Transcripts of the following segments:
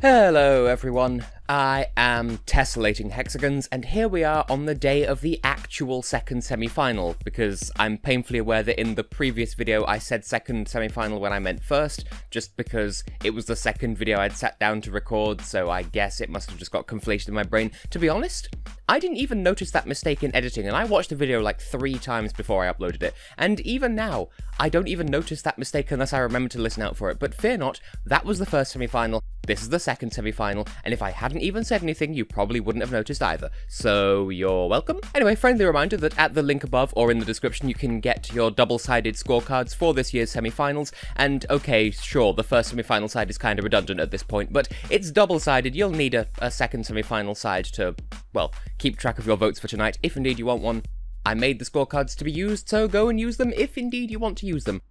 Hello everyone, I am Tessellating Hexagons, and here we are on the day of the actual second semi-final, because I'm painfully aware that in the previous video I said second semi-final when I meant first, just because it was the second video I'd sat down to record, so I guess it must have just got conflated in my brain. To be honest, I didn't even notice that mistake in editing, and I watched the video like 3 times before I uploaded it, and even now, I don't even notice that mistake unless I remember to listen out for it, but fear not, that was the first semi-final, this is the second semi-final, and if I hadn't even said anything, you probably wouldn't have noticed either, so you're welcome. Anyway, friendly reminder that at the link above or in the description you can get your double-sided scorecards for this year's semi-finals, and okay, sure, the first semi-final side is kind of redundant at this point, but it's double-sided, you'll need a second semi-final side to, well, keep track of your votes for tonight, if indeed you want one. I made the scorecards to be used, so go and use them if indeed you want to use them.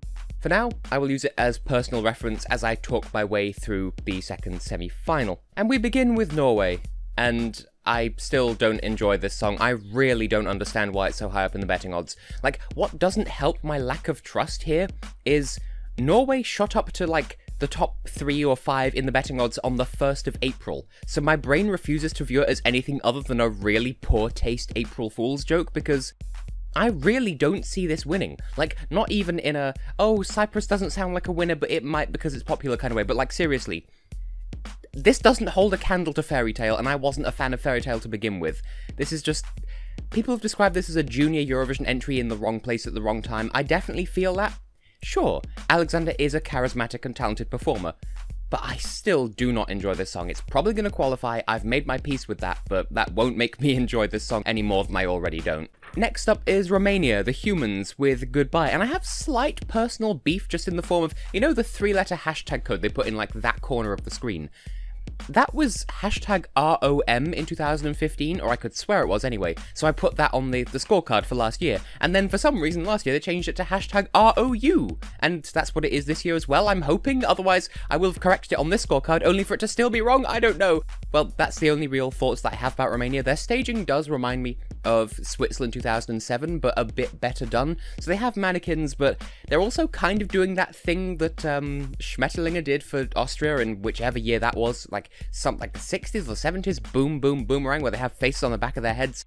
For now, I will use it as personal reference as I talk my way through the second semi-final. And we begin with Norway, and I still don't enjoy this song. I really don't understand why it's so high up in the betting odds. Like, what doesn't help my lack of trust here is Norway shot up to, like, the top 3 or 5 in the betting odds on the 1st of April, so my brain refuses to view it as anything other than a really poor taste April Fool's joke, because I really don't see this winning. Like, not even in a, oh, Cyprus doesn't sound like a winner, but it might because it's popular kind of way, but like, seriously, this doesn't hold a candle to Fairy Tale, and I wasn't a fan of Fairy Tale to begin with. This is just, people have described this as a junior Eurovision entry in the wrong place at the wrong time. I definitely feel that. Sure, Alexander is a charismatic and talented performer, but I still do not enjoy this song. It's probably going to qualify, I've made my peace with that, but that won't make me enjoy this song any more than I already don't. Next up is Romania, The Humans, with Goodbye, and I have slight personal beef just in the form of, you know, the 3-letter hashtag code they put in, like, that corner of the screen? That was hashtag ROM in 2015, or I could swear it was anyway, so I put that on the scorecard for last year, and then for some reason last year they changed it to hashtag ROU, and that's what it is this year as well, I'm hoping, otherwise I will have corrected it on this scorecard only for it to still be wrong, I don't know. Well, that's the only real thoughts that I have about Romania. Their staging does remind me of Switzerland 2007, but a bit better done. So they have mannequins, but they're also kind of doing that thing that Schmetterlinger did for Austria in whichever year that was, like something like the 60s or 70s, Boom Boom Boomerang, where they have faces on the back of their heads.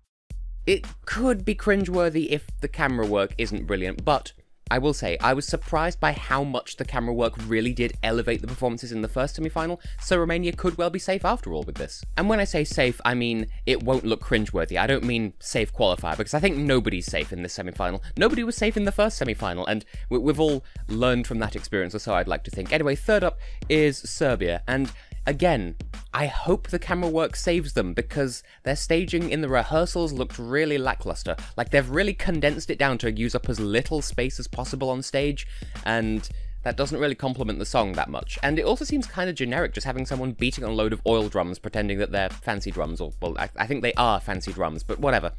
It could be cringeworthy if the camera work isn't brilliant, but I will say, I was surprised by how much the camera work really did elevate the performances in the first semi-final, so Romania could well be safe after all with this. And when I say safe, I mean it won't look cringeworthy. I don't mean safe qualifier, because I think nobody's safe in this semi-final. Nobody was safe in the first semi-final, and we've all learned from that experience, or so I'd like to think. Anyway, third up is Serbia, and again, I hope the camera work saves them, because their staging in the rehearsals looked really lackluster. Like, they've really condensed it down to use up as little space as possible on stage, and that doesn't really complement the song that much. And it also seems kind of generic, just having someone beating on a load of oil drums, pretending that they're fancy drums, or, well, I think they are fancy drums, but whatever.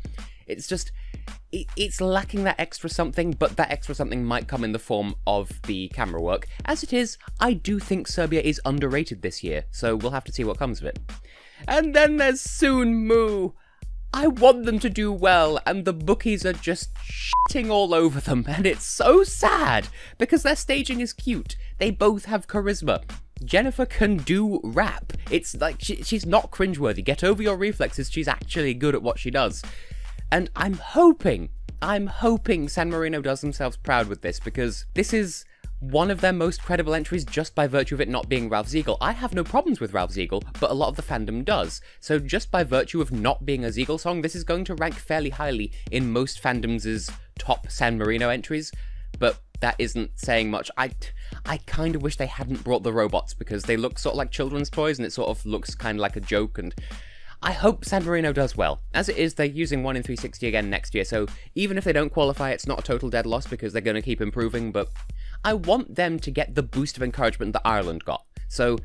It's just, it's lacking that extra something, but that extra something might come in the form of the camera work. As it is, I do think Serbia is underrated this year, so we'll have to see what comes of it. And then there's Soon Moo. I want them to do well, and the bookies are just shitting all over them, and it's so sad, because their staging is cute. They both have charisma. Jennifer can do rap. It's like, she's not cringeworthy. Get over your reflexes, she's actually good at what she does. And I'm hoping San Marino does themselves proud with this, because this is one of their most credible entries just by virtue of it not being Ralph Ziegel. I have no problems with Ralph Ziegel, but a lot of the fandom does. So just by virtue of not being a Ziegel song, this is going to rank fairly highly in most fandoms' top San Marino entries, but that isn't saying much. I kind of wish they hadn't brought the robots, because they look sort of like children's toys, and it sort of looks kind of like a joke, and I hope San Marino does well. As it is, they're using 1 in 360 again next year, so even if they don't qualify, it's not a total dead loss because they're going to keep improving, but I want them to get the boost of encouragement that Ireland got. So,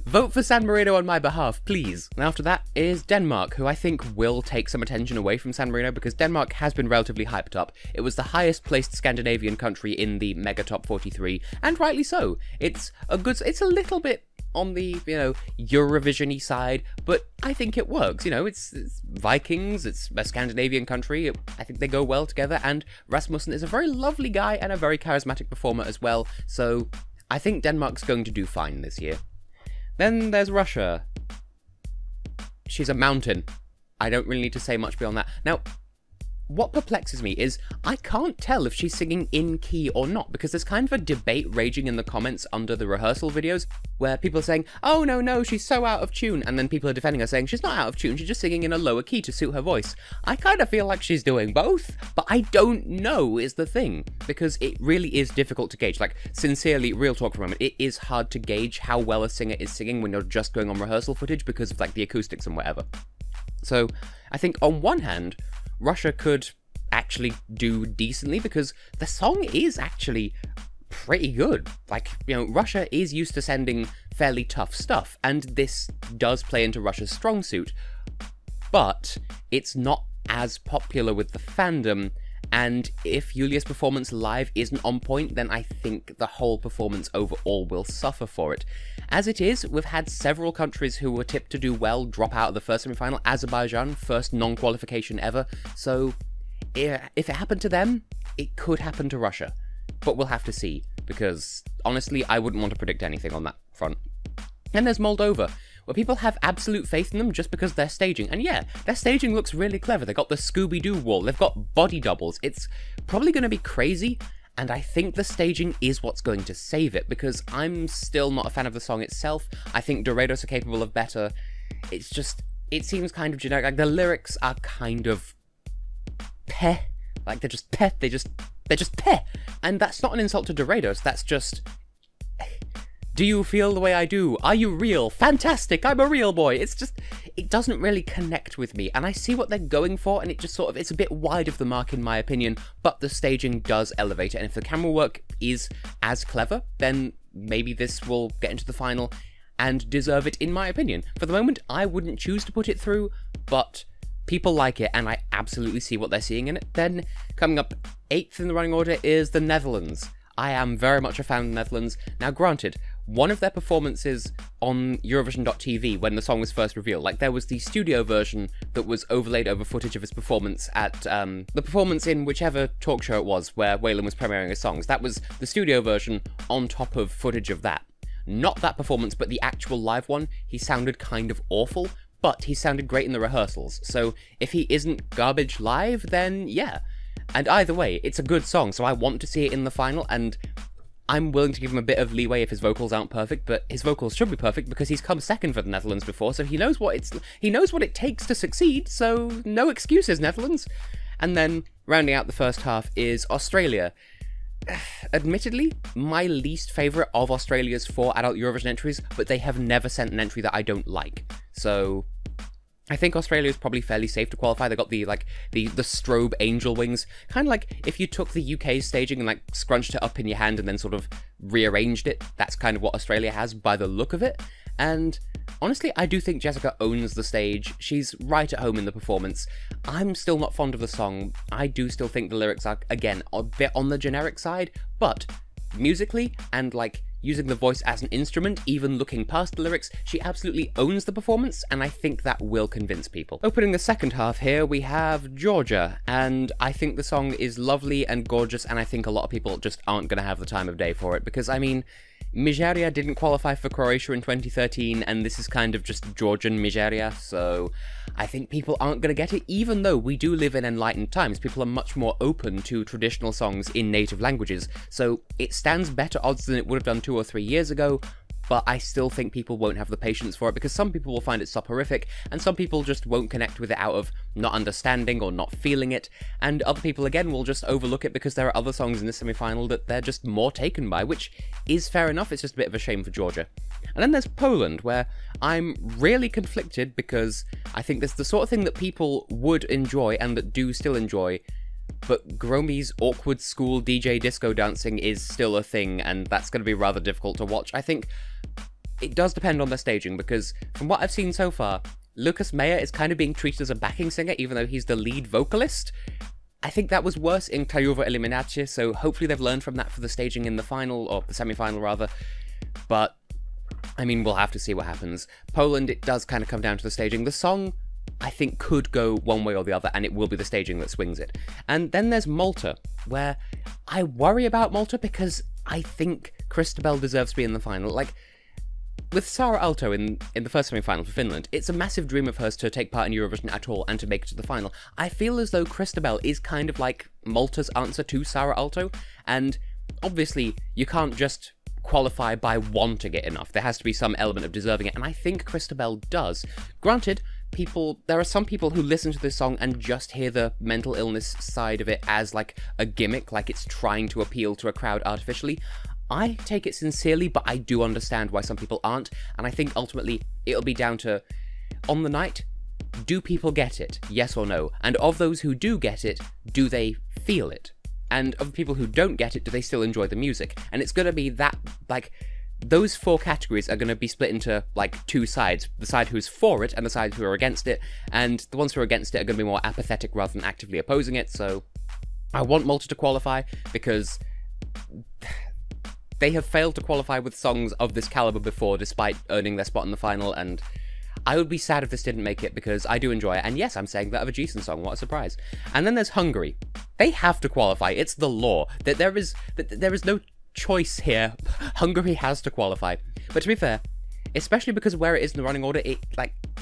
vote for San Marino on my behalf, please. And after that is Denmark, who I think will take some attention away from San Marino, because Denmark has been relatively hyped up. It was the highest placed Scandinavian country in the Mega Top 43, and rightly so. It's a little bit on the, you know, Eurovision-y side, but I think it works. You know, it's Vikings, it's a Scandinavian country, I think they go well together, and Rasmussen is a very lovely guy and a very charismatic performer as well, so I think Denmark's going to do fine this year. Then there's Russia. She's a mountain. I don't really need to say much beyond that. Now, what perplexes me is I can't tell if she's singing in key or not, because there's kind of a debate raging in the comments under the rehearsal videos where people are saying, oh no, she's so out of tune, and then people are defending her saying she's not out of tune, she's just singing in a lower key to suit her voice. I kind of feel like she's doing both, but I don't know is the thing, because it really is difficult to gauge. Like, sincerely, real talk for a moment, it is hard to gauge how well a singer is singing when you're just going on rehearsal footage because of like the acoustics and whatever. So I think on one hand, Russia could actually do decently because the song is actually pretty good. Like, you know, Russia is used to sending fairly tough stuff, and this does play into Russia's strong suit, but it's not as popular with the fandom, and if Yulia's performance live isn't on point, then I think the whole performance overall will suffer for it. As it is, we've had several countries who were tipped to do well drop out of the first semi-final. Azerbaijan, first non-qualification ever, so if it happened to them, it could happen to Russia. But we'll have to see, because honestly, I wouldn't want to predict anything on that front. Then there's Moldova, where people have absolute faith in them just because they're staging. And yeah, their staging looks really clever. They've got the Scooby-Doo wall, they've got body doubles. It's probably going to be crazy, and I think the staging is what's going to save it, because I'm still not a fan of the song itself. I think Dorados are capable of better. It's just, it seems kind of generic. Like, the lyrics are kind of peh. Like, they're just peh. They're just peh. And that's not an insult to Dorados, that's just, do you feel the way I do? Are you real? Fantastic, I'm a real boy. It's just, it doesn't really connect with me, and I see what they're going for, and it just sort of, it's a bit wide of the mark in my opinion, but the staging does elevate it, and if the camera work is as clever, then maybe this will get into the final and deserve it in my opinion. For the moment, I wouldn't choose to put it through, but people like it, and I absolutely see what they're seeing in it. Then, coming up 8th in the running order is the Netherlands. I am very much a fan of the Netherlands. Now granted, one of their performances on Eurovision.tv when the song was first revealed, like there was the studio version that was overlaid over footage of his performance at the performance in whichever talk show it was where Waylon was premiering his songs. That was the studio version on top of footage of that. Not that performance, but the actual live one. He sounded kind of awful, but he sounded great in the rehearsals. So if he isn't garbage live, then yeah. And either way, it's a good song, so I want to see it in the final, and I'm willing to give him a bit of leeway if his vocals aren't perfect, but his vocals should be perfect because he's come second for the Netherlands before, so he knows what it takes to succeed, so no excuses, Netherlands. And then, rounding out the first half is Australia. Admittedly, my least favourite of Australia's 4 adult Eurovision entries, but they have never sent an entry that I don't like. So I think Australia is probably fairly safe to qualify. They got the strobe angel wings, kind of like if you took the UK's staging and like scrunched it up in your hand and then sort of rearranged it. That's kind of what Australia has by the look of it. And honestly, I do think Jessica owns the stage. She's right at home in the performance. I'm still not fond of the song. I do still think the lyrics are, again, a bit on the generic side, but musically and like using the voice as an instrument, even looking past the lyrics, she absolutely owns the performance, and I think that will convince people. Opening the second half here, we have Georgia, and I think the song is lovely and gorgeous, and I think a lot of people just aren't going to have the time of day for it, because, I mean, Miseria didn't qualify for Croatia in 2013, and this is kind of just Georgian Miseria, so I think people aren't going to get it, even though we do live in enlightened times. People are much more open to traditional songs in native languages, so it stands better odds than it would have done 2 or 3 years ago, but I still think people won't have the patience for it, because some people will find it soporific, and some people just won't connect with it out of not understanding or not feeling it, and other people, again, will just overlook it because there are other songs in this semi-final that they're just more taken by, which is fair enough. It's just a bit of a shame for Georgia. And then there's Poland, where I'm really conflicted, because I think this is the sort of thing that people would enjoy, and that do still enjoy, but Gromi's awkward school DJ disco dancing is still a thing, and that's going to be rather difficult to watch. I think it does depend on the staging, because from what I've seen so far, Lucas Meyer is kind of being treated as a backing singer, even though he's the lead vocalist. I think that was worse in Krajowa Eliminacja, so hopefully they've learned from that for the staging in the final, or the semi-final rather, but I mean, we'll have to see what happens. Poland, it does kind of come down to the staging. The song, I think, could go one way or the other, and it will be the staging that swings it. And then there's Malta, where I worry about Malta because I think Christabel deserves to be in the final. Like, with Sara Alto in the first semi-final for Finland, it's a massive dream of hers to take part in Eurovision at all and to make it to the final. I feel as though Christabel is kind of like Malta's answer to Sara Alto, and obviously you can't just qualify by wanting it enough. There has to be some element of deserving it, and I think Christabel does. Granted, there are some people who listen to this song and just hear the mental illness side of it as like a gimmick, like it's trying to appeal to a crowd artificially. I take it sincerely, but I do understand why some people aren't, and I think ultimately it'll be down to, on the night, do people get it, yes or no? And of those who do get it, do they feel it? And of the people who don't get it, do they still enjoy the music? And it's going to be that, like, those 4 categories are going to be split into, like, 2 sides. The side who's for it and the side who are against it, and the ones who are against it are going to be more apathetic rather than actively opposing it, so I want Malta to qualify, because they have failed to qualify with songs of this caliber before, despite earning their spot in the final, and I would be sad if this didn't make it, because I do enjoy it, and yes, I'm saying that of a Jason song, what a surprise. And then there's Hungary. They have to qualify, it's the law. There is no choice here. Hungary has to qualify. But to be fair, especially because of where it is in the running order,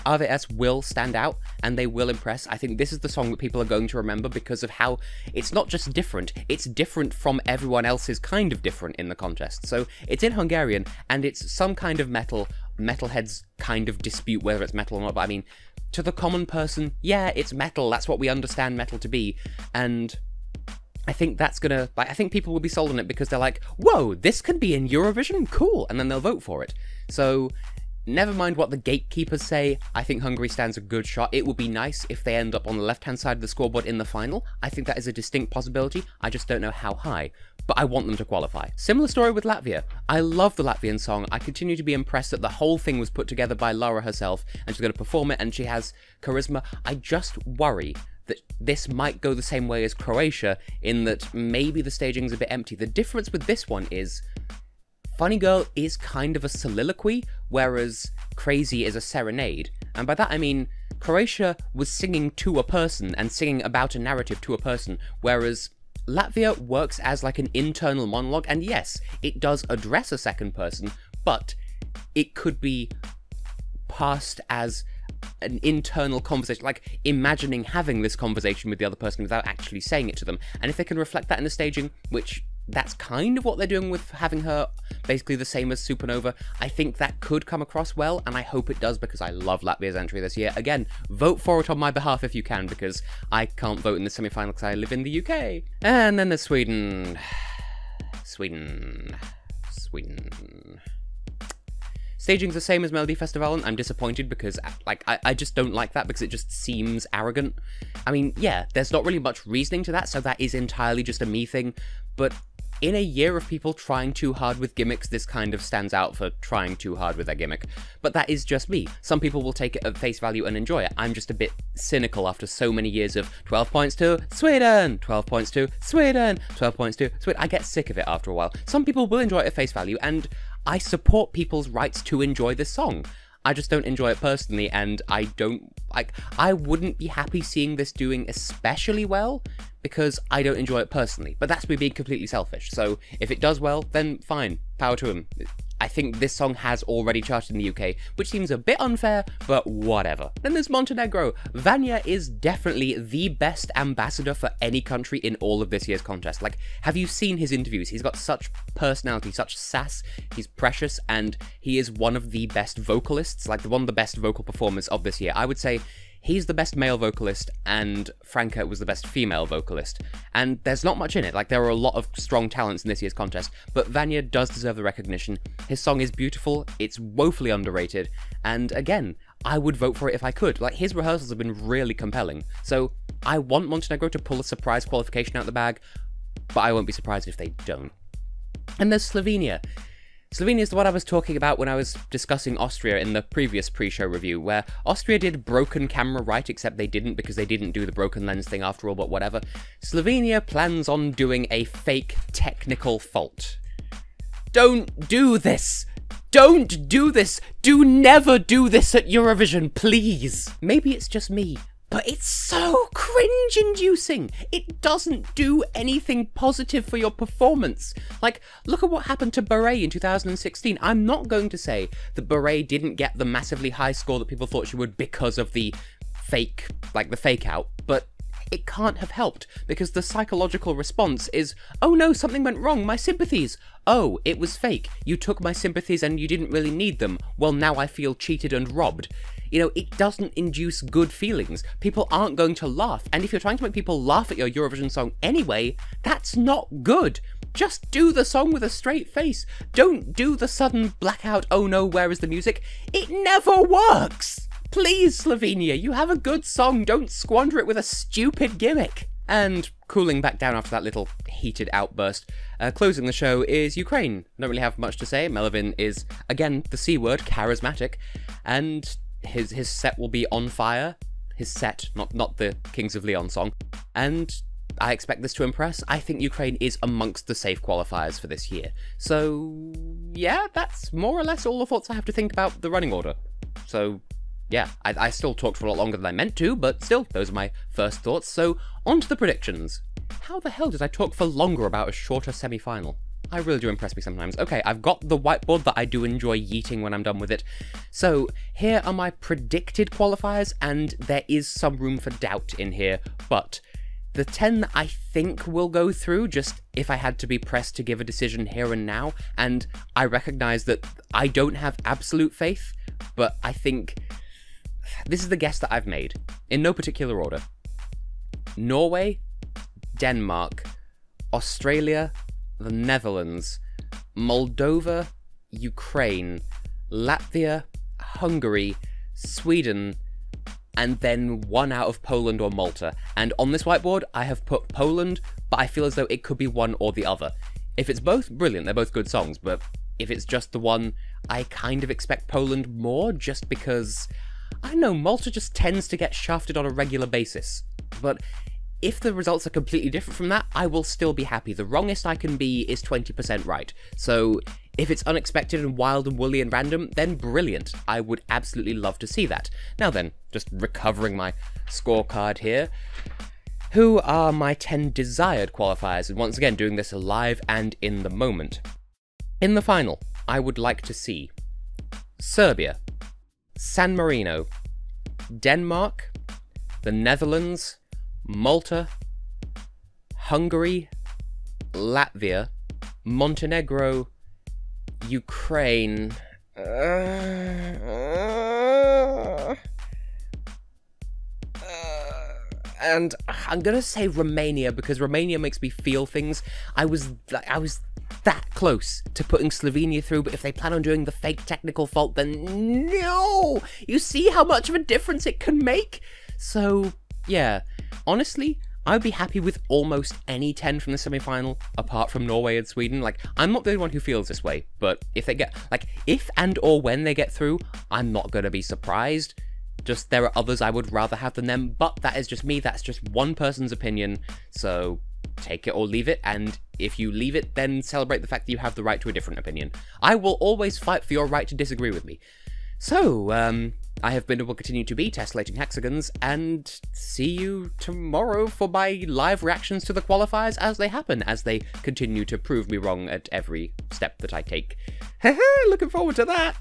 RVS will stand out, and they will impress. I think this is the song that people are going to remember because of how it's not just different, it's different from everyone else's kind of different in the contest. So it's in Hungarian, and it's some kind of metalheads kind of dispute whether it's metal or not, but I mean, to the common person, yeah, it's metal, that's what we understand metal to be, and I think that's gonna, I think people will be sold on it because they're like, whoa, this can be in Eurovision? Cool, and then they'll vote for it. So, never mind what the gatekeepers say, I think Hungary stands a good shot. It would be nice if they end up on the left-hand side of the scoreboard in the final. I think that is a distinct possibility, I just don't know how high. But I want them to qualify. Similar story with Latvia. I love the Latvian song. I continue to be impressed that the whole thing was put together by Laura herself, and she's going to perform it, and she has charisma. I just worry that this might go the same way as Croatia, in that maybe the staging's a bit empty. The difference with this one is Funny Girl is kind of a soliloquy, whereas Crazy is a serenade. And by that I mean, Croatia was singing to a person and singing about a narrative to a person, whereas Latvia works as like an internal monologue, and yes, it does address a second person, but it could be passed as an internal conversation, like imagining having this conversation with the other person without actually saying it to them. And if they can reflect that in the staging, which that's kind of what they're doing with having her basically the same as Supernova, I think that could come across well, and I hope it does because I love Latvia's entry this year. Again, vote for it on my behalf if you can, because I can't vote in the semi-final because I live in the UK. And then there's Sweden. Sweden. Staging's the same as Melodifestivalen. I'm disappointed because, like, I just don't like that because it just seems arrogant. I mean, yeah, there's not really much reasoning to that, so that is entirely just a me thing, but in a year of people trying too hard with gimmicks, this kind of stands out for trying too hard with their gimmick. But that is just me. Some people will take it at face value and enjoy it. I'm just a bit cynical after so many years of 12 points to Sweden, 12 points to Sweden, 12 points to Sweden. I get sick of it after a while. Some people will enjoy it at face value, and I support people's rights to enjoy this song. I just don't enjoy it personally, and I wouldn't be happy seeing this doing especially well, because I don't enjoy it personally. But that's me being completely selfish, so if it does well, then fine, power to him. I think this song has already charted in the UK, which seems a bit unfair, but whatever. Then there's Montenegro. Vanya is definitely the best ambassador for any country in all of this year's contest. Like, have you seen his interviews? He's got such personality, such sass, he's precious, and he is one of the best vocalists, like one of the best vocal performers of this year. I would say he's the best male vocalist, and Franca was the best female vocalist. And there's not much in it, like there are a lot of strong talents in this year's contest, but Vanya does deserve the recognition. His song is beautiful, it's woefully underrated, and again, I would vote for it if I could. Like, his rehearsals have been really compelling. So I want Montenegro to pull a surprise qualification out the bag, but I won't be surprised if they don't. And there's Slovenia. Slovenia is the one I was talking about when I was discussing Austria in the previous pre-show review, where Austria did broken camera right, except they didn't because they didn't do the broken lens thing after all, but whatever. Slovenia plans on doing a fake technical fault. Don't do this! Don't do this! Do never do this at Eurovision, please! Maybe it's just me, but it's so cringe-inducing. It doesn't do anything positive for your performance. Like, look at what happened to Beret in 2016. I'm not going to say that Beret didn't get the massively high score that people thought she would because of the fake out, but it can't have helped, because the psychological response is, oh no, something went wrong, my sympathies. Oh, it was fake. You took my sympathies and you didn't really need them. Well, now I feel cheated and robbed. You know, it doesn't induce good feelings. People aren't going to laugh, and if you're trying to make people laugh at your Eurovision song anyway, that's not good. Just do the song with a straight face. Don't do the sudden blackout, oh no, where is the music? It never works! Please, Slovenia, you have a good song, don't squander it with a stupid gimmick. And cooling back down after that little heated outburst, closing the show is Ukraine. Don't really have much to say. Melvin is, again, the C word, charismatic, and his set will be on fire. His set, not the Kings of Leon song. And I expect this to impress. I think Ukraine is amongst the safe qualifiers for this year. So, yeah, that's more or less all the thoughts I have to think about the running order. So, yeah, I still talked for a lot longer than I meant to, but still, those are my first thoughts. So, on to the predictions. How the hell did I talk for longer about a shorter semi-final? I really do impress me sometimes. Okay, I've got the whiteboard that I do enjoy yeeting when I'm done with it. So, here are my predicted qualifiers, and there is some room for doubt in here, but the 10 that I think will go through, just if I had to be pressed to give a decision here and now, and I recognise that I don't have absolute faith, but I think this is the guess that I've made, in no particular order. Norway, Denmark, Australia, the Netherlands, Moldova, Ukraine, Latvia, Hungary, Sweden, and then one out of Poland or Malta. And on this whiteboard, I have put Poland, but I feel as though it could be one or the other. If it's both, brilliant, they're both good songs, but if it's just the one, I kind of expect Poland more, just because, I don't know, Malta just tends to get shafted on a regular basis. But if the results are completely different from that, I will still be happy. The wrongest I can be is 20% right. So if it's unexpected and wild and woolly and random, then brilliant. I would absolutely love to see that. Now then, just recovering my scorecard here. Who are my 10 desired qualifiers? And once again, doing this live and in the moment. In the final, I would like to see Serbia, San Marino, Denmark, the Netherlands, Malta, Hungary, Latvia, Montenegro, Ukraine, and I'm gonna say Romania, because Romania makes me feel things. I was that close to putting Slovenia through, but if they plan on doing the fake technical fault, then no! You see how much of a difference it can make? So, yeah, honestly, I'd be happy with almost any 10 from the semi-final, apart from Norway and Sweden. Like, I'm not the only one who feels this way, but if they get, like, if and or when they get through, I'm not gonna be surprised. Just, there are others I would rather have than them, but that is just me, that's just one person's opinion, so take it or leave it, and if you leave it, then celebrate the fact that you have the right to a different opinion. I will always fight for your right to disagree with me. So, I have been and will continue to be Tessellating Hexagons, and see you tomorrow for my live reactions to the qualifiers as they happen, as they continue to prove me wrong at every step that I take. Looking forward to that!